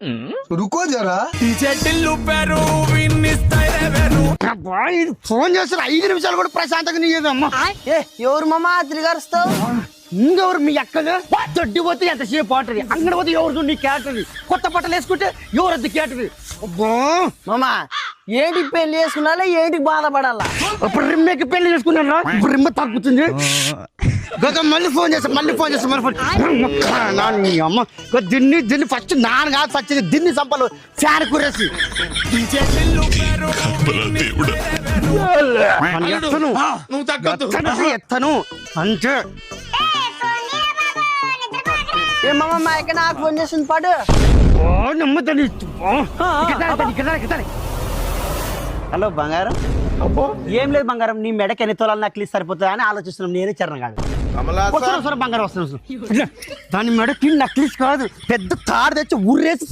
रुको जरा ఫోన్ చేస్తారు 5 నిమిషాలు కూడా ప్రశాంతంగా నీదమ్మా. ఎవరు మామ తిరిగారుస్తావు? ఇంకెవరు మీ అక్కలు దొడ్డి పోతే ఎంతసేపు పాటది, అంగడి పోతే ఎవరు నీ కేటది, కొత్త బట్టలు వేసుకుంటే ఎవరద్దు కేటది. మామ ఏంటి పెళ్లి చేసుకున్నా ఏంటి బాధపడాలా? ఇప్పుడు రిమ్మకి పెళ్లి చేసుకున్నారా, ఇప్పుడు రిమ్మ తగ్గుతుంది. మళ్ళీ ఫోన్ చేస్తా మళ్ళీ ఫోన్ అమ్మ దీన్ని ఫస్ట్ నాన్న కాదు ఫస్ట్ దీన్ని సంపలు ఫ్యాన్ కురేసి ఎత్తను అంతే. ఏ మామ మా ఎక్క నాకు ఫోన్ చేస్తుంది పాడు. నమ్మదని. హలో బంగారం. ఏం లేదు బంగారం, నీ మెడకి ఎన్ని తోలాలు నక్లీస్ సరిపోతుందా అని ఆలోచిస్తున్నాం. నేను చరణగాడు బంగారం వస్తున్నాను. దాని మెడకి నక్లీస్ కాదు, పెద్ద తాడు తెచ్చి ఊరేసి